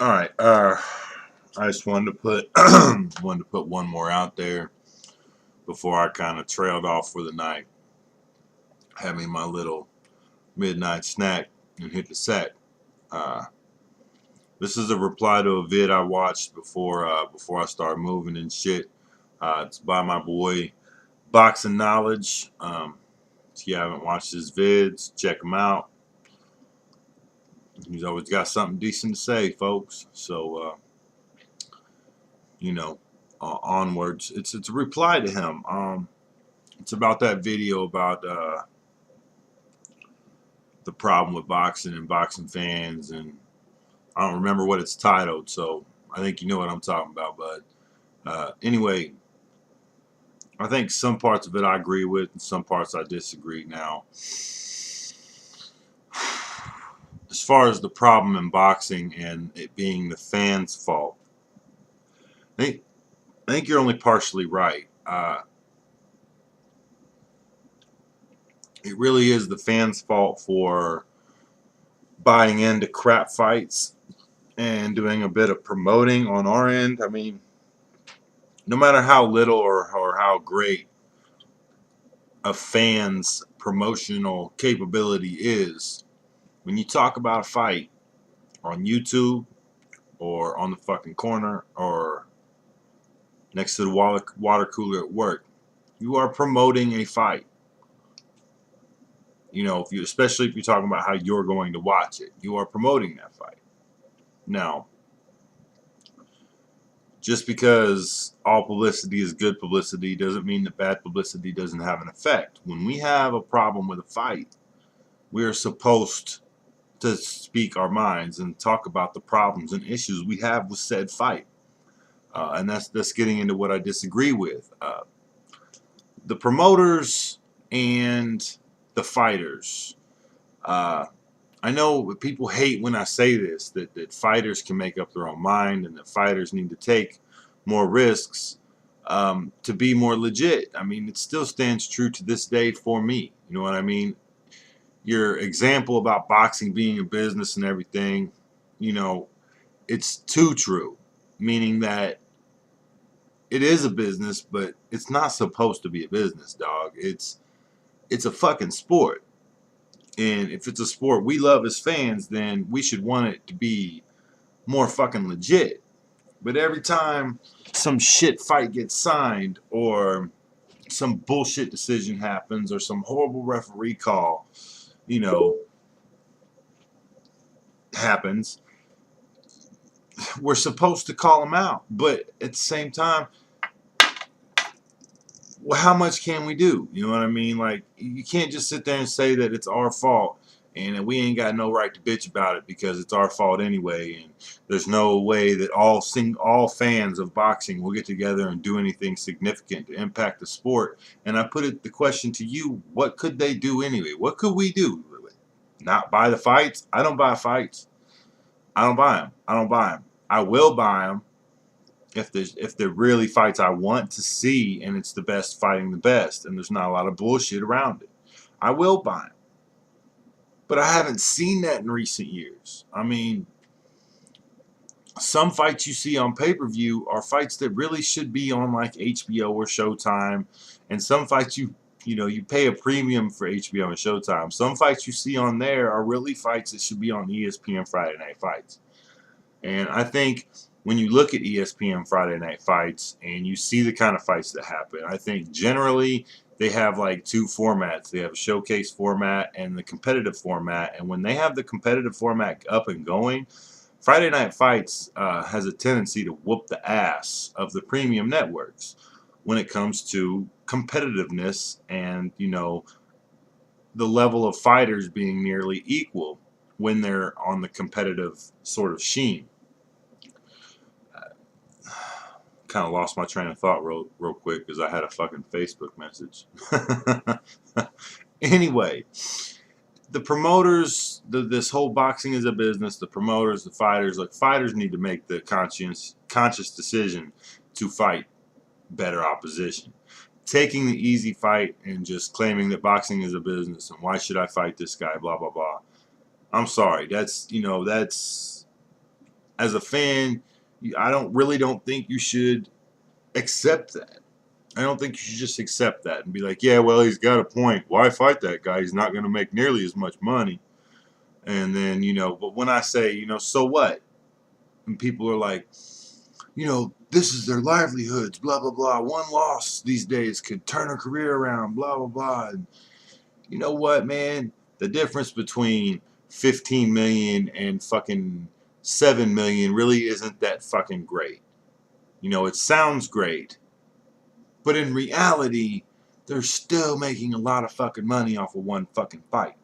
All right. I just wanted to put wanted to put one more out there before I kind of trailed off for the night, having my little midnight snack and hit the sack. Uh, this is a reply to a vid I watched before I started moving and shit. It's by my boy BoxingKnowledge. If you haven't watched his vids, check him out. He's always got something decent to say, folks. So you know, onwards. It's a reply to him. It's about that video about the problem with boxing and boxing fans, and I don't remember what it's titled, so I think you know what I'm talking about. But anyway, I think some parts of it I agree with, and some parts I disagree. Now, as far as the problem in boxing and it being the fans' fault, I think you're only partially right. It really is the fans' fault for buying into crap fights and doing a bit of promoting on our end. I mean, no matter how little or how great a fan's promotional capability is, when you talk about a fight on YouTube or on the fucking corner or next to the water cooler at work, you are promoting a fight. You know, especially if you're talking about how you're going to watch it, you are promoting that fight. Now, just because all publicity is good publicity doesn't mean that bad publicity doesn't have an effect. When we have a problem with a fight, we are supposed to speak our minds and talk about the problems and issues we have with said fight. And that's getting into what I disagree with. The promoters and the fighters. I know people hate when I say this, that fighters can make up their own mind and that fighters need to take more risks to be more legit. I mean, it still stands true to this day for me. You know what I mean? Your example about boxing being a business and everything, you know, it's too true, meaning that it is a business, but it's not supposed to be a business, dog. It's a fucking sport. And if it's a sport we love as fans, then we should want it to be more fucking legit. But every time some shit fight gets signed or some bullshit decision happens or some horrible referee call, you know, happens, we're supposed to call them out. But at the same time, well, how much can we do? You know what I mean? Like, you can't just sit there and say that it's our fault and that we ain't got no right to bitch about it because it's our fault anyway. And there's no way that all fans of boxing will get together and do anything significant to impact the sport. And I put the question to you: what could they do anyway? What could we do? Not buy the fights? I don't buy fights. I don't buy them. I don't buy them. I will buy them if they're really fights I want to see and it's the best fighting the best and there's not a lot of bullshit around it. I will buy them. But I haven't seen that in recent years. I mean, some fights you see on pay-per-view are fights that really should be on like HBO or Showtime, and some fights you pay a premium for HBO and Showtime. Some fights you see on there are really fights that should be on ESPN Friday Night Fights. And I think when you look at ESPN Friday Night Fights and you see the kind of fights that happen, I think generally they have like two formats. They have a showcase format and the competitive format. And when they have the competitive format up and going, Friday Night Fights has a tendency to whoop the ass of the premium networks when it comes to competitiveness and, the level of fighters being nearly equal when they're on the competitive sort of sheen. Kind of lost my train of thought real quick because I had a fucking Facebook message. Anyway, the promoters, this whole boxing is a business. The promoters, the fighters, like fighters need to make the conscious decision to fight better opposition. Taking the easy fight and just claiming that boxing is a business and why should I fight this guy, blah blah blah. I'm sorry, that's as a fan, I don't think you should accept that. I don't think you should just accept that and be like, yeah, well, he's got a point. Why fight that guy? He's not going to make nearly as much money. And then, but when I say, so what? And people are like, this is their livelihoods, blah, blah, blah. One loss these days could turn a career around, blah, blah, blah. And you know what, man? The difference between 15 million and fucking 7 million really isn't that fucking great. It sounds great, but in reality, they're still making a lot of fucking money off of one fucking fight.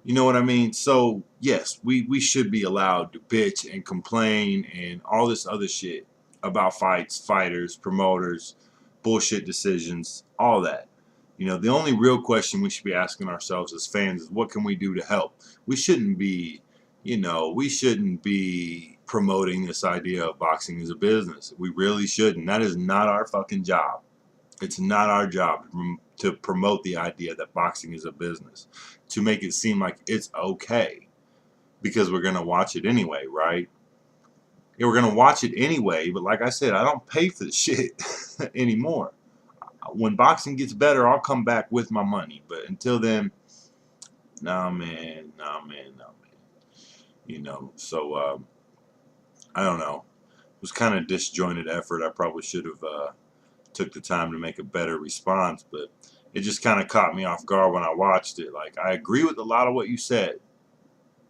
You know what I mean? So, yes, we should be allowed to bitch and complain and all this other shit about fights, fighters, promoters, bullshit decisions, all that. The only real question we should be asking ourselves as fans is what can we do to help? We shouldn't be, promoting this idea of boxing as a business. We really shouldn't. That is not our fucking job. It's not our job to promote the idea that boxing is a business, to make it seem like it's okay because we're going to watch it anyway, right? Yeah, we're going to watch it anyway, but like I said, I don't pay for the shit anymore. When boxing gets better, I'll come back with my money, but until then, nah, man. So I don't know. It was kind of disjointed effort. I probably should have took the time to make a better response, but it just kind of caught me off guard when I watched it. Like, I agree with a lot of what you said,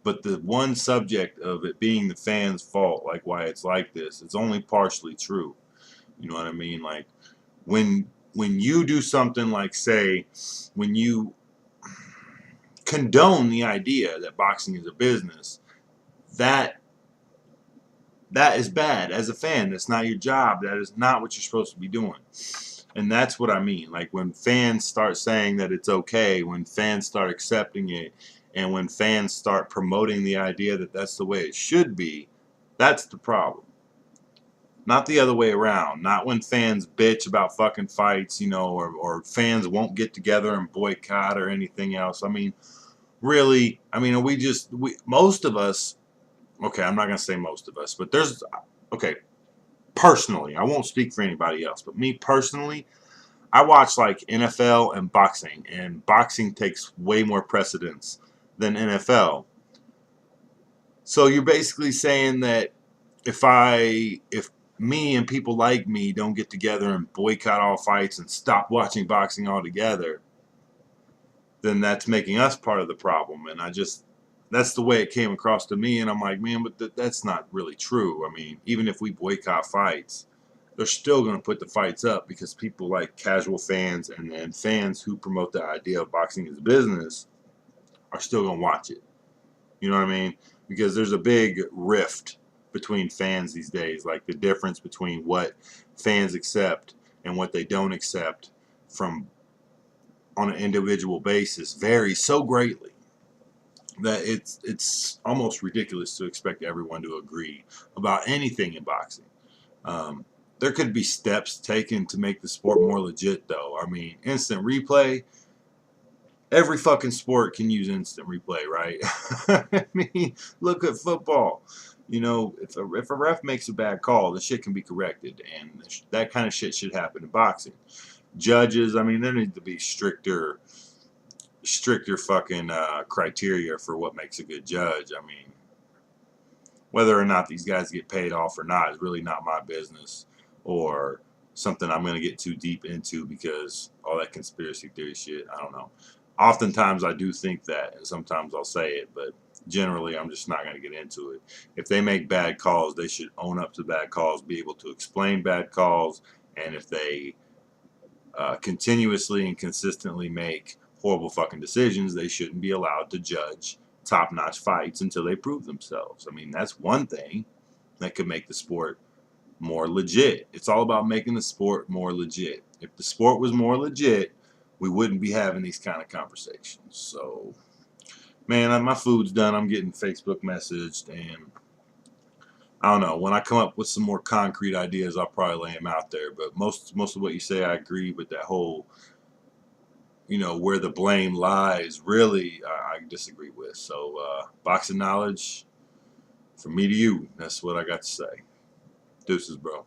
but the one subject of it being the fans' fault, like why it's like this, it's only partially true. You know what I mean? Like, when you do something like, say, when you condone the idea that boxing is a business, that is bad. As a fan, that's not your job. That is not what you're supposed to be doing. And that's what I mean. Like, when fans start saying that it's okay, when fans start accepting it, and when fans start promoting the idea that that's the way it should be, that's the problem. Not the other way around. Not when fans bitch about fucking fights, or fans won't get together and boycott or anything else. I mean, really, most of us, okay, I'm not going to say most of us, but okay, personally, I won't speak for anybody else, but me personally, I watch like NFL and boxing takes way more precedence than NFL. So you're basically saying that if me and people like me don't get together and boycott all fights and stop watching boxing altogether, then that's making us part of the problem. And that's the way it came across to me. And I'm like, man, but that's not really true. I mean, even if we boycott fights, they're still going to put the fights up because people like casual fans and fans who promote the idea of boxing as a business are still going to watch it. You know what I mean? Because there's a big rift between fans these days. Like, the difference between what fans accept and what they don't accept from on an individual basis varies so greatly that it's almost ridiculous to expect everyone to agree about anything in boxing. There could be steps taken to make the sport more legit, though. I mean, instant replay. Every fucking sport can use instant replay, right? I mean, look at football. If a ref makes a bad call, the shit can be corrected, and that kind of shit should happen in boxing. Judges, I mean, there needs to be stricter fucking criteria for what makes a good judge. I mean, whether or not these guys get paid off or not is really not my business, or something I'm going to get too deep into because all that conspiracy theory shit, I don't know. Oftentimes I do think that, and sometimes I'll say it, but generally I'm just not going to get into it. If they make bad calls, they should own up to bad calls, be able to explain bad calls, and if they continuously and consistently make horrible fucking decisions, they shouldn't be allowed to judge top-notch fights until they prove themselves. I mean, that's one thing that could make the sport more legit. It's all about making the sport more legit. If the sport was more legit, we wouldn't be having these kind of conversations. So, man, my food's done. I'm getting Facebook messaged, and I don't know. When I come up with some more concrete ideas, I'll probably lay them out there. But most of what you say, I agree with that whole, where the blame lies, really, I disagree with. So, boxing knowledge, From me to you, that's what I got to say. Deuces, bro.